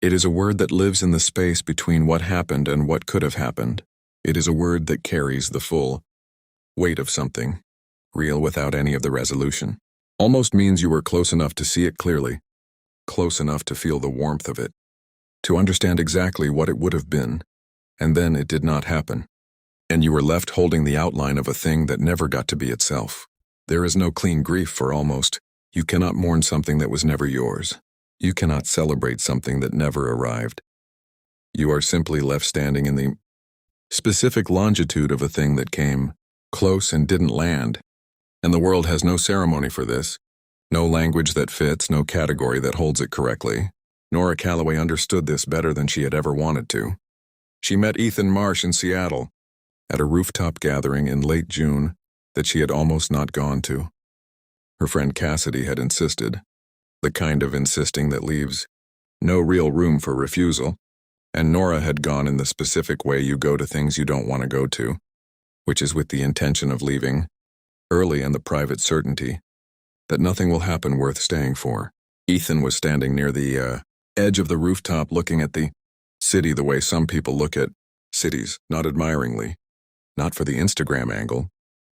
It is a word that lives in the space between what happened and what could have happened. It is a word that carries the full weight of something, real without any of the resolution. Almost means you were close enough to see it clearly, close enough to feel the warmth of it, to understand exactly what it would have been, and then it did not happen. And you were left holding the outline of a thing that never got to be itself. There is no clean grief for almost. You cannot mourn something that was never yours. You cannot celebrate something that never arrived. You are simply left standing in the specific longitude of a thing that came close and didn't land. And the world has no ceremony for this, no language that fits, no category that holds it correctly. Nora Calloway understood this better than she had ever wanted to. She met Ethan Marsh in Seattle at a rooftop gathering in late June that she had almost not gone to. Her friend Cassidy had insisted, the kind of insisting that leaves no real room for refusal, and Nora had gone in the specific way you go to things you don't want to go to, which is with the intention of leaving early and the private certainty that nothing will happen worth staying for. Ethan was standing near the edge of the rooftop looking at the city the way some people look at cities, not admiringly, not for the Instagram angle,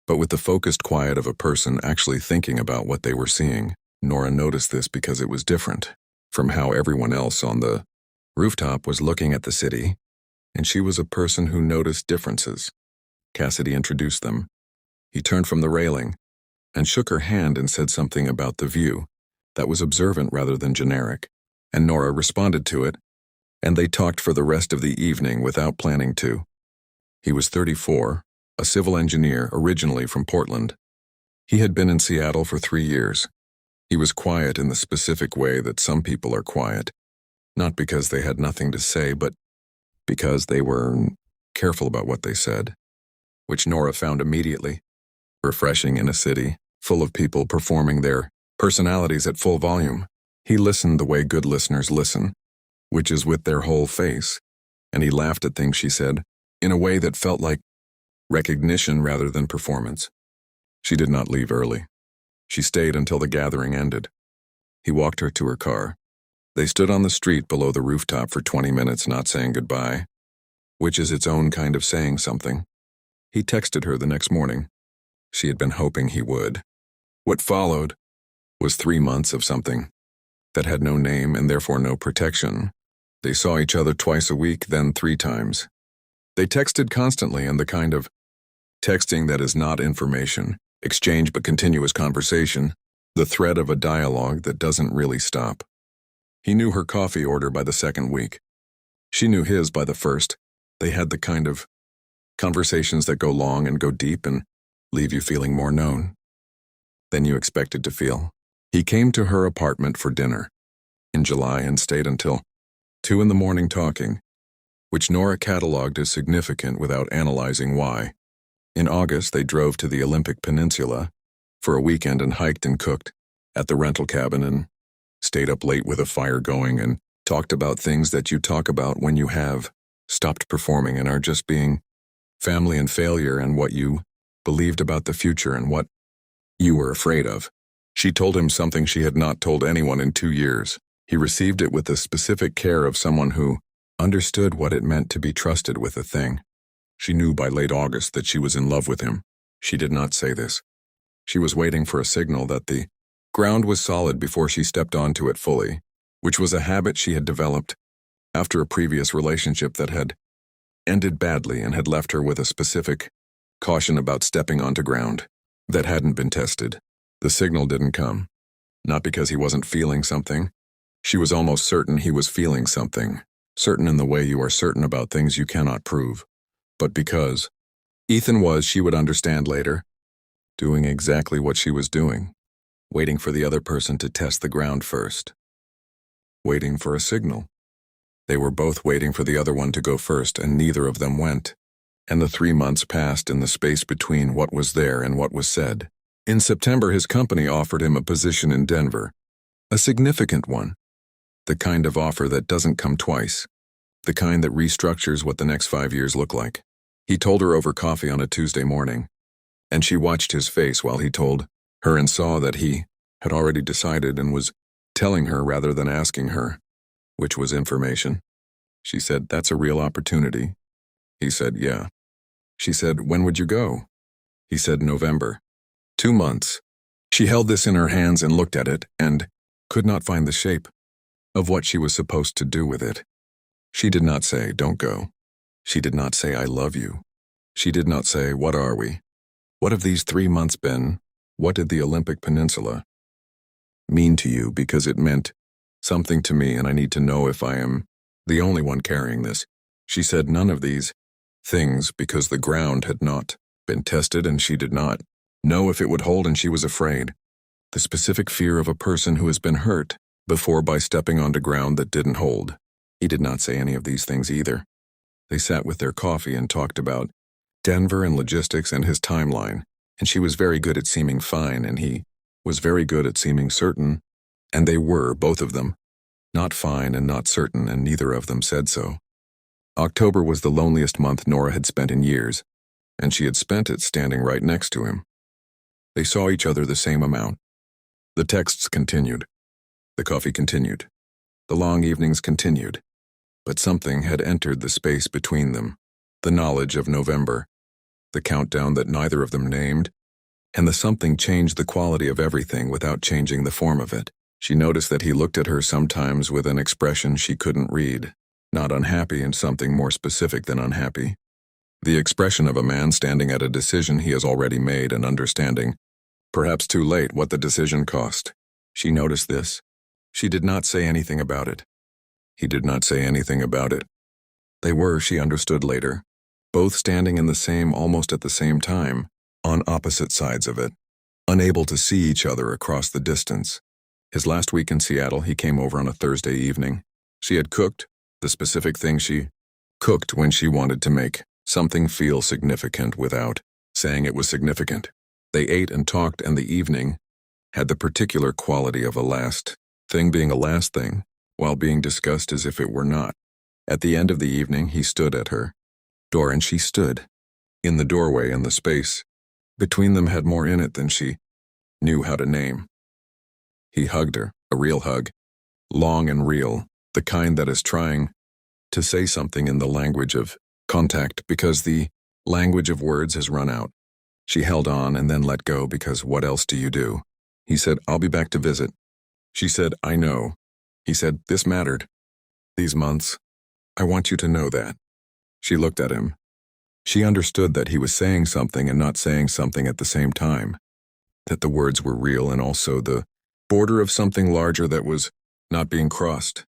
but with the focused quiet of a person actually thinking about what they were seeing. Nora noticed this because it was different from how everyone else on the rooftop was looking at the city, and she was a person who noticed differences. Cassidy introduced them. He turned from the railing and shook her hand and said something about the view that was observant rather than generic, and Nora responded to it, and they talked for the rest of the evening without planning to. He was 34, a civil engineer originally from Portland. He had been in Seattle for 3 years. He was quiet in the specific way that some people are quiet, not because they had nothing to say, but because they were careful about what they said, which Nora found immediately refreshing in a city full of people performing their personalities at full volume. He listened the way good listeners listen, which is with their whole face, and he laughed at things she said in a way that felt like recognition rather than performance. She did not leave early. She stayed until the gathering ended. He walked her to her car. They stood on the street below the rooftop for 20 minutes not saying goodbye, which is its own kind of saying something. He texted her the next morning. She had been hoping he would. What followed was 3 months of something that had no name and therefore no protection. They saw each other twice a week, then 3 times. They texted constantly, and the kind of texting that is not information, exchange but continuous conversation, the thread of a dialogue that doesn't really stop. He knew her coffee order by the 2nd week. She knew his by the 1st. They had the kind of conversations that go long and go deep and leave you feeling more known than you expected to feel. He came to her apartment for dinner in July and stayed until 2 in the morning talking, which Nora catalogued as significant without analyzing why. In August, they drove to the Olympic Peninsula for a weekend and hiked and cooked at the rental cabin and stayed up late with a fire going and talked about things that you talk about when you have stopped performing and are just being family and failure and what you believed about the future and what you were afraid of. She told him something she had not told anyone in 2 years. He received it with the specific care of someone who understood what it meant to be trusted with a thing. She knew by late August that she was in love with him. She did not say this. She was waiting for a signal that the ground was solid before she stepped onto it fully, which was a habit she had developed after a previous relationship that had ended badly and had left her with a specific caution about stepping onto ground that hadn't been tested. The signal didn't come, not because he wasn't feeling something. She was almost certain he was feeling something, certain in the way you are certain about things you cannot prove, but because Ethan was, she would understand later, doing exactly what she was doing, waiting for the other person to test the ground first, waiting for a signal. They were both waiting for the other one to go first, and neither of them went. And the 3 months passed in the space between what was there and what was said. In September, his company offered him a position in Denver, a significant one, the kind of offer that doesn't come twice, the kind that restructures what the next 5 years look like. He told her over coffee on a Tuesday morning, and she watched his face while he told her and saw that he had already decided and was telling her rather than asking her. which was information. She said, "That's a real opportunity." He said, "Yeah." She said, "When would you go?" He said, "November." 2 months. She held this in her hands and looked at it and could not find the shape of what she was supposed to do with it. She did not say, "Don't go." She did not say, "I love you." She did not say, "What are we?" What have these 3 months been? What did the Olympic Peninsula mean to you? Because it meant something to me, and I need to know if I am the only one carrying this. She said none of these things because the ground had not been tested and she did not know if it would hold, and she was afraid. The specific fear of a person who has been hurt before by stepping onto ground that didn't hold. He did not say any of these things either. They sat with their coffee and talked about Denver and logistics and his timeline, and she was very good at seeming fine and he was very good at seeming certain, and they were, both of them, not fine and not certain, and neither of them said so. October was the loneliest month Nora had spent in years, and she had spent it standing right next to him. They saw each other the same amount. The texts continued. The coffee continued. The long evenings continued. But something had entered the space between them. The knowledge of November, the countdown that neither of them named, and the something changed the quality of everything without changing the form of it. She noticed that he looked at her sometimes with an expression she couldn't read, not unhappy and something more specific than unhappy. The expression of a man standing at a decision he has already made and understanding, perhaps too late, what the decision cost. She noticed this. She did not say anything about it. He did not say anything about it. They were, she understood later, both standing in the same, almost at the same time, on opposite sides of it, unable to see each other across the distance. His last week in Seattle, he came over on a Thursday evening. She had cooked, the specific thing she cooked when she wanted to make something feel significant without saying it was significant. They ate and talked, and the evening had the particular quality of a last thing being a last thing, while being discussed as if it were not. At the end of the evening, he stood at her door, and she stood in the doorway, and the space between them had more in it than she knew how to name. He hugged her, a real hug, long and real, the kind that is trying to say something in the language of contact because the language of words has run out. She held on and then let go because what else do you do? He said, "I'll be back to visit." She said, "I know." He said, "This mattered. These months. I want you to know that." She looked at him. She understood that he was saying something and not saying something at the same time, that the words were real and also the border of something larger that was not being crossed.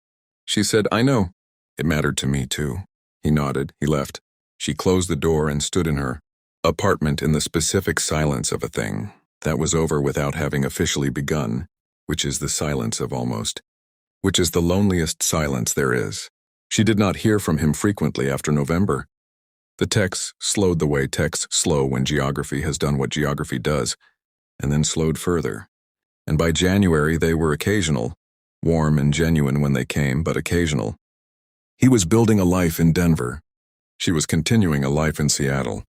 She said, "I know. It mattered to me too." He nodded. He left. She closed the door and stood in her apartment in the specific silence of a thing that was over without having officially begun, which is the silence of almost, which is the loneliest silence there is. She did not hear from him frequently after November. The texts slowed the way texts slow when geography has done what geography does, and then slowed further. And by January they were occasional, warm and genuine when they came, but occasional. He was building a life in Denver. She was continuing a life in Seattle.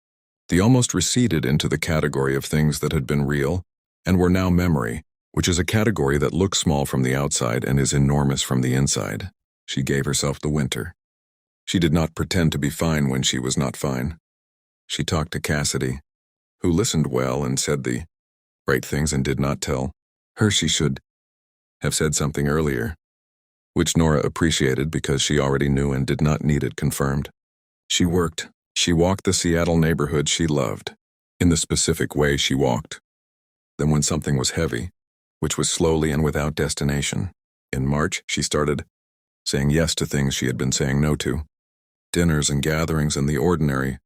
They almost receded into the category of things that had been real and were now memory, which is a category that looks small from the outside and is enormous from the inside. She gave herself the winter. She did not pretend to be fine when she was not fine. She talked to Cassidy, who listened well and said the right things and did not tell her she should have said something earlier, which Nora appreciated because she already knew and did not need it confirmed. She worked. She walked the Seattle neighborhood she loved, in the specific way she walked. Then when something was heavy, which was slowly and without destination, in March she started saying yes to things she had been saying no to. Dinners and gatherings and the ordinary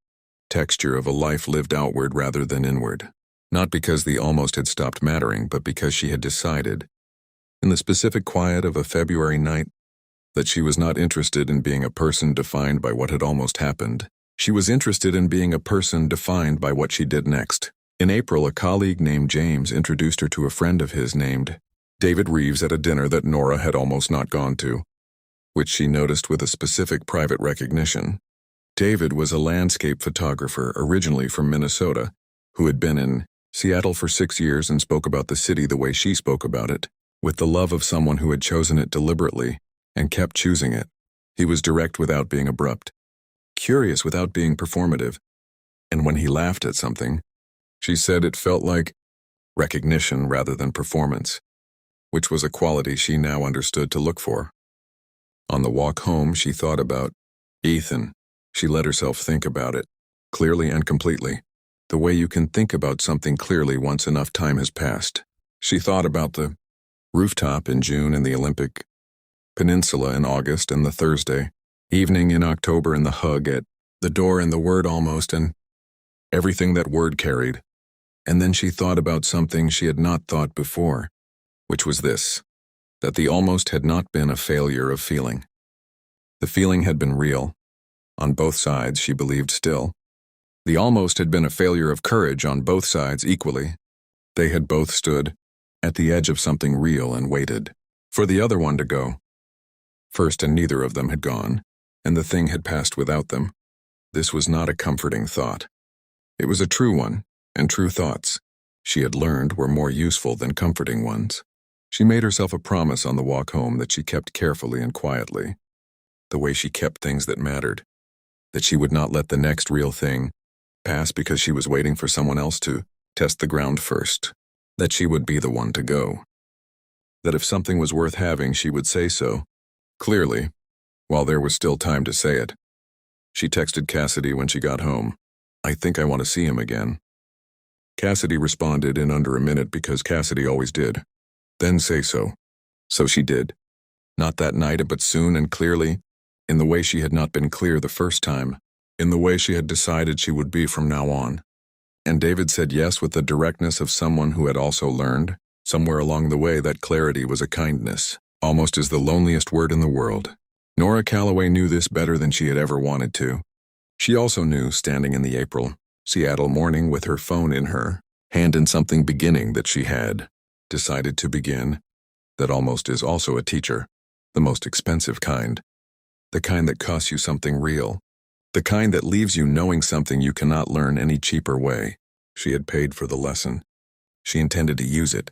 texture of a life lived outward rather than inward. Not because the almost had stopped mattering, but because she had decided, in the specific quiet of a February night, that she was not interested in being a person defined by what had almost happened. She was interested in being a person defined by what she did next. In April, a colleague named James introduced her to a friend of his named David Reeves at a dinner that Nora had almost not gone to, which she noticed with a specific private recognition. David was a landscape photographer originally from Minnesota, who had been in Seattle for 6 years and spoke about the city the way she spoke about it, with the love of someone who had chosen it deliberately, and kept choosing it. He was direct without being abrupt, curious without being performative, and when he laughed at something, she said it felt like recognition rather than performance, which was a quality she now understood to look for. On the walk home, she thought about Ethan. She let herself think about it, clearly and completely, the way you can think about something clearly once enough time has passed. She thought about the rooftop in June and the Olympic Peninsula in August and the Thursday evening in October and the hug at the door and the word almost and everything that word carried. And then she thought about something she had not thought before, which was this, that the almost had not been a failure of feeling. The feeling had been real. On both sides, she believed still. The almost had been a failure of courage on both sides equally. They had both stood at the edge of something real and waited for the other one to go first, and neither of them had gone, and the thing had passed without them. This was not a comforting thought. It was a true one, and true thoughts, she had learned, were more useful than comforting ones. She made herself a promise on the walk home that she kept carefully and quietly, the way she kept things that mattered, that she would not let the next real thing pass because she was waiting for someone else to test the ground first, that she would be the one to go, that if something was worth having, she would say so, clearly, while there was still time to say it. She texted Cassidy when she got home, "I think I want to see him again." Cassidy responded in under a minute because Cassidy always did. Then say so. So she did. Not that night, but soon and clearly, in the way she had not been clear the first time, in the way she had decided she would be from now on. And David said yes with the directness of someone who had also learned, somewhere along the way, that clarity was a kindness, almost as the loneliest word in the world. Nora Calloway knew this better than she had ever wanted to. She also knew, standing in the April, Seattle morning with her phone in her hand in something beginning that she had decided to begin, that almost is also a teacher, the most expensive kind, the kind that costs you something real, the kind that leaves you knowing something you cannot learn any cheaper way. She had paid for the lesson. She intended to use it,